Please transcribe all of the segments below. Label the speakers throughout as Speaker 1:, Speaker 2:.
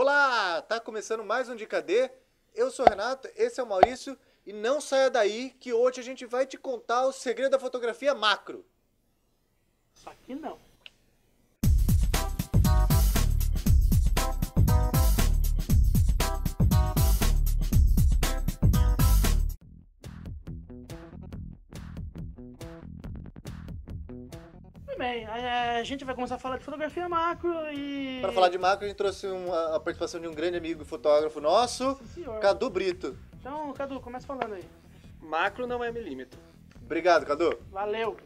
Speaker 1: Olá, tá começando mais um Dica D. Eu sou o Renato, esse é o Maurício e não saia daí que hoje a gente vai te contar o segredo da fotografia macro.
Speaker 2: Só que não. Muito bem, a gente vai começar a falar de fotografia macro e...
Speaker 1: Para falar de macro, a gente trouxe a participação de um grande amigo e fotógrafo nosso,
Speaker 2: Sim, senhor.
Speaker 1: Cadu Brito.
Speaker 2: Então, Cadu, começa falando aí.
Speaker 3: Macro não é milímetro.
Speaker 1: Obrigado, Cadu.
Speaker 2: Valeu.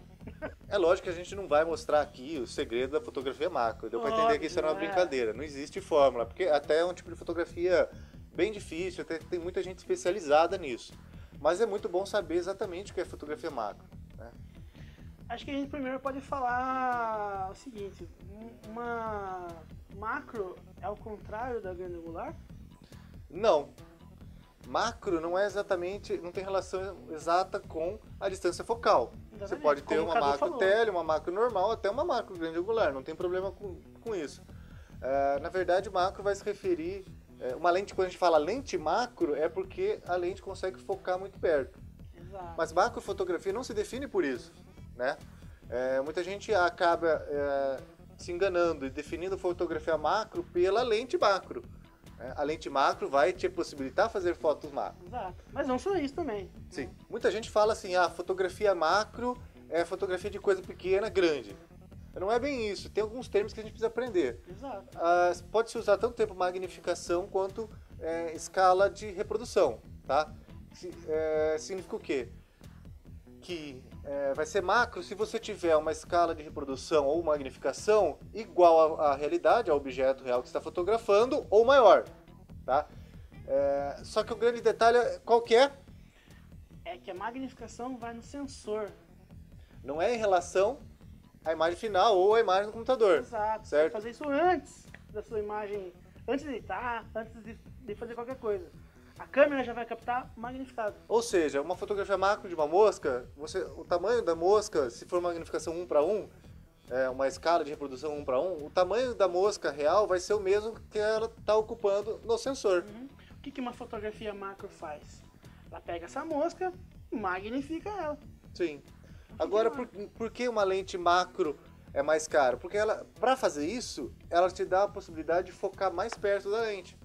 Speaker 1: É lógico que a gente não vai mostrar aqui o segredo da fotografia macro. Deu para entender que isso era uma
Speaker 2: Óbvio,
Speaker 1: brincadeira. Não existe fórmula, porque até é um tipo de fotografia bem difícil, até tem muita gente especializada nisso. Mas é muito bom saber exatamente o que é fotografia macro, né?
Speaker 2: Acho que a gente primeiro pode falar o seguinte, uma macro é o contrário da granular?
Speaker 1: Não. Macro não é exatamente, não tem relação exata com a distância focal. Você
Speaker 2: Exatamente,
Speaker 1: pode ter
Speaker 2: como o
Speaker 1: uma
Speaker 2: Cadu
Speaker 1: macro
Speaker 2: falou.
Speaker 1: tele, uma macro normal, até uma macro grande angular, não tem problema com isso. Na verdade, macro vai se referir, uma lente, quando a gente fala lente macro, é porque a lente consegue focar muito perto.
Speaker 2: Exato.
Speaker 1: Mas macrofotografia não se define por isso, né? Muita gente acaba se enganando e definindo fotografia macro pela lente macro. A lente macro vai te possibilitar fazer fotos macro.
Speaker 2: Exato. Mas não só isso também.
Speaker 1: Sim. Muita gente fala assim, fotografia macro é fotografia de coisa pequena, grande. Não é bem isso. Tem alguns termos que a gente precisa aprender.
Speaker 2: Exato.
Speaker 1: Pode-se usar tanto tempo magnificação quanto escala de reprodução, tá? Significa o quê? Que vai ser macro se você tiver uma escala de reprodução ou magnificação igual à realidade, ao objeto real que você está fotografando, ou maior, tá? Só que o grande detalhe qual que é?
Speaker 2: É que a magnificação vai no sensor.
Speaker 1: Não é em relação à imagem final ou à imagem do computador.
Speaker 2: Exato. Você
Speaker 1: Certo?
Speaker 2: vai fazer isso antes da sua imagem, antes de editar, antes de fazer qualquer coisa. A câmera já vai captar magnificado.
Speaker 1: Ou seja, uma fotografia macro de uma mosca, o tamanho da mosca, se for magnificação 1 para 1, uma escala de reprodução 1 para 1, o tamanho da mosca real vai ser o mesmo que ela está ocupando no sensor.
Speaker 2: O que uma fotografia macro faz? Ela pega essa mosca e magnifica ela.
Speaker 1: Sim. Agora, por que uma lente macro é mais cara? Porque para fazer isso, ela te dá a possibilidade de focar mais perto da lente.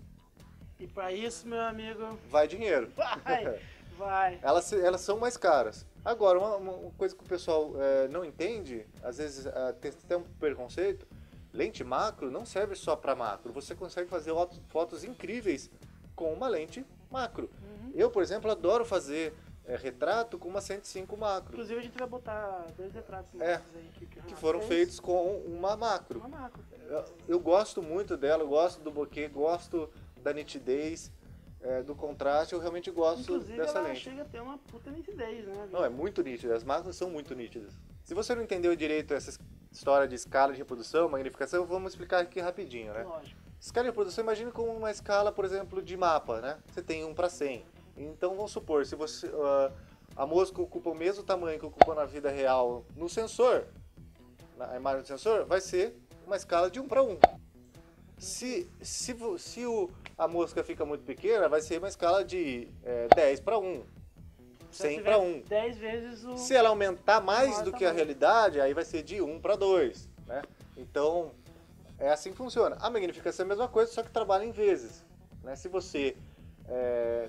Speaker 2: E para isso, meu amigo,
Speaker 1: Vai dinheiro.
Speaker 2: vai.
Speaker 1: Elas são mais caras. Agora, uma coisa que o pessoal não entende, às vezes tem até um preconceito, lente macro não serve só para macro. Você consegue fazer fotos incríveis com uma lente macro. Eu, por exemplo, adoro fazer retrato com uma 105 macro,
Speaker 2: Inclusive a gente vai botar 2 retratos
Speaker 1: É,
Speaker 2: desses aí
Speaker 1: que foram feitos com uma macro.
Speaker 2: Uma macro.
Speaker 1: Eu gosto muito dela, eu gosto do bokeh, gosto da nitidez, do contraste, eu realmente gosto
Speaker 2: Inclusive
Speaker 1: dessa
Speaker 2: ela
Speaker 1: lente.
Speaker 2: chega a ter uma puta nitidez, né?
Speaker 1: Não, é muito nítida, as macros são muito nítidas. Se você não entendeu direito essa história de escala de reprodução, magnificação, vamos explicar aqui rapidinho, né?
Speaker 2: Lógico.
Speaker 1: Escala de reprodução, imagine como uma escala, por exemplo, de mapa, né? Você tem 1 para 100. Então, vamos supor, se você, a mosca ocupa o mesmo tamanho que ocupa na vida real no sensor, na imagem do sensor, vai ser uma escala de 1 para 1. Se a mosca fica muito pequena, vai ser uma escala de 10 para 1, 100 para 1.
Speaker 2: 10 vezes o...
Speaker 1: Se ela aumentar mais
Speaker 2: maior
Speaker 1: do que a
Speaker 2: tamanho.
Speaker 1: realidade, aí vai ser de 1 para 2, né? Então, é assim que funciona. A magnificação é a mesma coisa, só que trabalha em vezes, né? Se você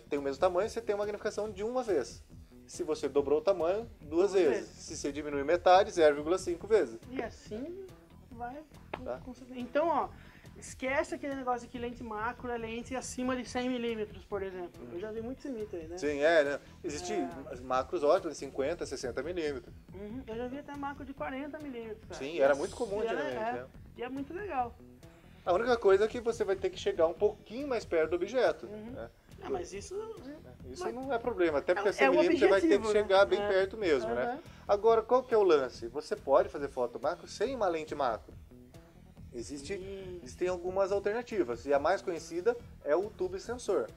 Speaker 1: tem o mesmo tamanho, você tem uma magnificação de uma vez. Se você dobrou o tamanho, duas vezes. Se você diminui metade, 0,5 vezes.
Speaker 2: E assim vai...
Speaker 1: Tá.
Speaker 2: Então, ó, esquece aquele negócio que lente macro é lente acima de 100 milímetros, por exemplo. Eu já vi muito esse mito aí, né?
Speaker 1: Sim, né? Existem macros ótimos de 50, 60 milímetros.
Speaker 2: Eu já vi até macro de 40 milímetros, cara.
Speaker 1: Sim, era muito comum antigamente,
Speaker 2: É,
Speaker 1: né?
Speaker 2: e é muito legal.
Speaker 1: A única coisa é que você vai ter que chegar um pouquinho mais perto do objeto, né?
Speaker 2: Ah, mas isso...
Speaker 1: Isso não é problema, até porque
Speaker 2: É
Speaker 1: 100
Speaker 2: o
Speaker 1: milímetros você vai ter que
Speaker 2: objetivo, né?
Speaker 1: chegar bem perto mesmo, né?
Speaker 2: Uhum.
Speaker 1: Agora, qual que é o lance? Você pode fazer foto macro sem uma lente macro. Existem algumas alternativas, e a mais conhecida é o tube sensor.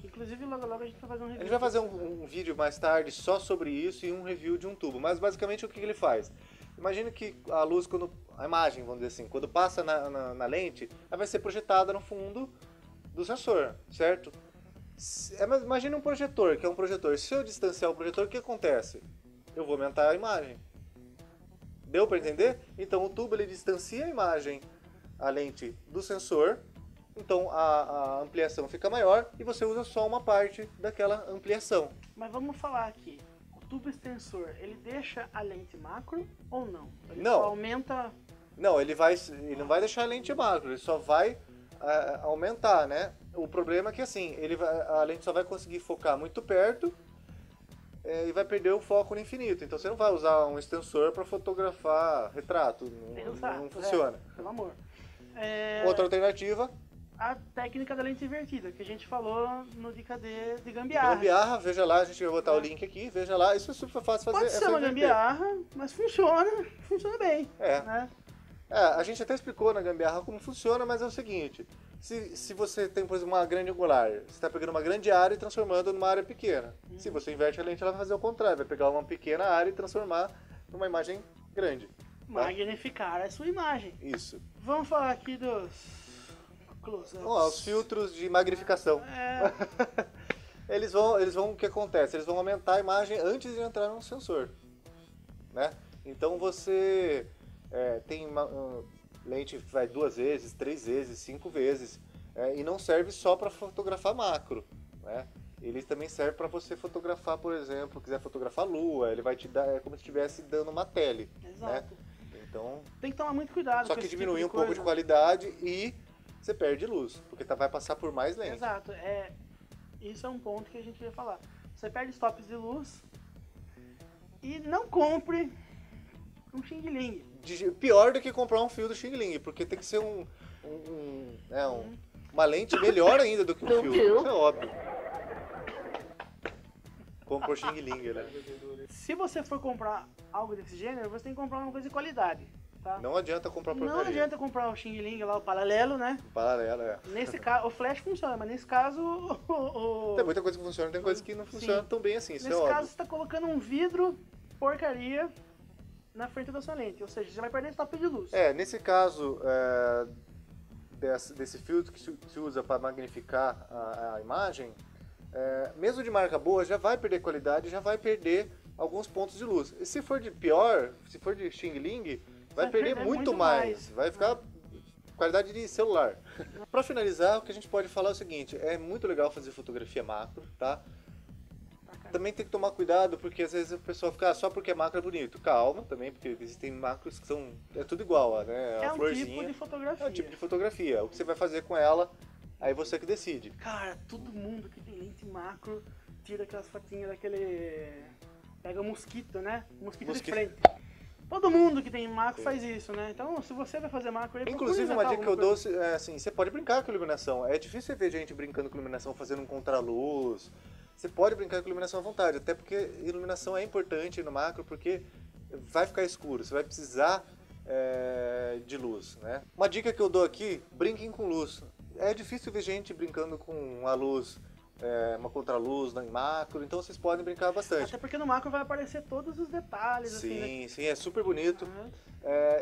Speaker 2: Inclusive, logo logo a gente vai fazer um
Speaker 1: A
Speaker 2: review.
Speaker 1: gente vai fazer um vídeo mais tarde só sobre isso e um review de um tubo, mas basicamente o que ele faz? Imagina que a luz, quando a imagem, vamos dizer assim. Quando passa na lente, ela vai ser projetada no fundo do sensor, certo? Mas imagine um projetor, que é um projetor. Se eu distanciar o projetor, o que acontece? Eu vou aumentar a imagem. Deu para entender? Então o tubo ele distancia a imagem, a lente do sensor, então a ampliação fica maior e você usa só uma parte daquela ampliação.
Speaker 2: Mas vamos falar aqui. O tubo extensor, ele deixa a lente macro ou não? Ele
Speaker 1: Não.
Speaker 2: só aumenta...
Speaker 1: Não, ele não vai deixar a lente macro, ele só vai aumentar, né? O problema é que assim, a lente só vai conseguir focar muito perto e vai perder o foco no infinito. Então você não vai usar um extensor para fotografar retrato, não funciona.
Speaker 2: Pelo amor.
Speaker 1: Outra alternativa,
Speaker 2: A técnica da lente invertida, que a gente falou no Dica D de gambiarra.
Speaker 1: gambiarra, veja lá, a gente vai botar o link aqui, veja lá, isso é super fácil fazer.
Speaker 2: Pode ser uma gambiarra, mas funciona bem.
Speaker 1: É.
Speaker 2: Né?
Speaker 1: A gente até explicou na gambiarra como funciona, mas é o seguinte, se você tem, por exemplo, uma grande angular, você está pegando uma grande área e transformando numa área pequena. Se você inverte a lente, ela vai fazer o contrário, vai pegar uma pequena área e transformar numa imagem grande. Tá?
Speaker 2: Magnificar a sua imagem.
Speaker 1: Isso.
Speaker 2: Vamos falar aqui dos close-ups.
Speaker 1: Os filtros de magnificação. Eles vão, o que acontece? Eles vão aumentar a imagem antes de entrar no sensor, né? Então você tem lente que vai 2 vezes, 3 vezes, 5 vezes, e não serve só para fotografar macro, né? Ele também serve para você fotografar, por exemplo, quiser fotografar a lua, ele vai te dar, é como se estivesse dando uma tele.
Speaker 2: Exato.
Speaker 1: Né? Então,
Speaker 2: tem que tomar muito cuidado.
Speaker 1: Só
Speaker 2: com
Speaker 1: que
Speaker 2: esse
Speaker 1: diminuir
Speaker 2: tipo
Speaker 1: um pouco de qualidade e você perde luz, porque vai passar por mais lente.
Speaker 2: Exato. Isso é um ponto que a gente ia falar. Você perde stops de luz e não compre um Xing Ling.
Speaker 1: Pior do que comprar um fio do Xing Ling, porque tem que ser uma lente melhor ainda do que um fio. Isso é óbvio. Compra o Xing Ling, né?
Speaker 2: Se você for comprar algo desse gênero, você tem que comprar uma coisa de qualidade. Tá?
Speaker 1: Não adianta comprar porcaria.
Speaker 2: Não adianta comprar o Xing Ling lá, o paralelo, né?
Speaker 1: O paralelo,
Speaker 2: Nesse caso, o flash funciona, mas nesse caso...
Speaker 1: Tem muita coisa que funciona, tem coisa que não funciona tão bem assim, isso é óbvio.
Speaker 2: Nesse caso, você está colocando um vidro porcaria na frente da sua lente, ou seja, você vai perder stop de luz.
Speaker 1: Nesse caso, desse filtro que se usa para magnificar a imagem, mesmo de marca boa, já vai perder qualidade, já vai perder alguns pontos de luz. E se for de pior, se for de Xing Ling, vai perder muito mais. Vai ficar qualidade de celular. Para finalizar, o que a gente pode falar é o seguinte, é muito legal fazer fotografia macro, tá? Também tem que tomar cuidado, porque às vezes o pessoal fica, só porque é macro é bonito. Calma também, porque existem macros que são, tudo igual, né? A florzinha.
Speaker 2: Tipo de fotografia.
Speaker 1: É um tipo de fotografia. O que você vai fazer com ela, aí você que decide.
Speaker 2: Cara, todo mundo que tem lente macro tira aquelas fotinhas daquele... Pega mosquito, né? Mosquito de frente. Todo mundo que tem macro faz isso, né? Então, se você vai fazer macro...
Speaker 1: Inclusive, uma dica que eu dou, assim, você pode brincar com iluminação. É difícil ver gente brincando com iluminação, fazendo um contraluz. Você pode brincar com iluminação à vontade, até porque iluminação é importante no macro, porque vai ficar escuro, você vai precisar de luz, né? Uma dica que eu dou aqui, brinquem com luz. É difícil ver gente brincando com a luz, uma contraluz em macro, então vocês podem brincar bastante.
Speaker 2: Até porque no macro vai aparecer todos os detalhes.
Speaker 1: Sim, sim, é super bonito.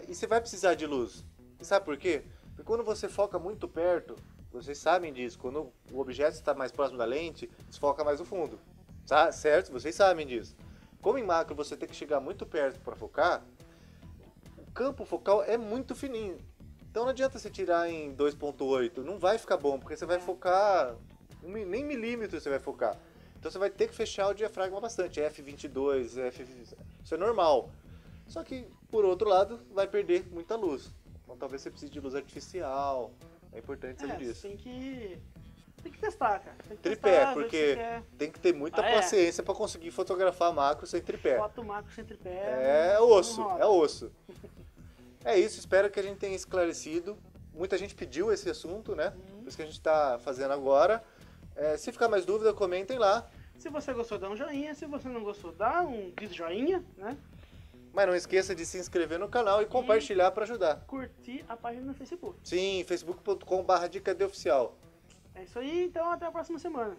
Speaker 1: E você vai precisar de luz. E sabe por quê? Porque quando você foca muito perto, vocês sabem disso, quando o objeto está mais próximo da lente, desfoca mais o fundo. Tá? Certo? Vocês sabem disso. Como em macro você tem que chegar muito perto para focar, o campo focal é muito fininho. Então não adianta você tirar em 2.8, não vai ficar bom, porque você vai focar, nem milímetro você vai focar. Então você vai ter que fechar o diafragma bastante, f22, isso é normal. Só que, por outro lado, vai perder muita luz. Então talvez você precise de luz artificial, é importante saber disso.
Speaker 2: Tem que testar, cara. Tem que
Speaker 1: tripé,
Speaker 2: testar,
Speaker 1: porque tem que ter muita paciência para conseguir fotografar macro sem tripé.
Speaker 2: Foto macro sem tripé.
Speaker 1: É osso, é osso. É isso, espero que a gente tenha esclarecido. Muita gente pediu esse assunto, né? Por isso que a gente está fazendo agora. Se ficar mais dúvida, comentem lá.
Speaker 2: Se você gostou, dá um joinha. Se você não gostou, dá um desjoinha, né?
Speaker 1: Mas não esqueça de se inscrever no canal e compartilhar para ajudar.
Speaker 2: Curtir a página no Facebook.
Speaker 1: Sim, facebook.com/dicadoficial.
Speaker 2: É isso aí, então até a próxima semana.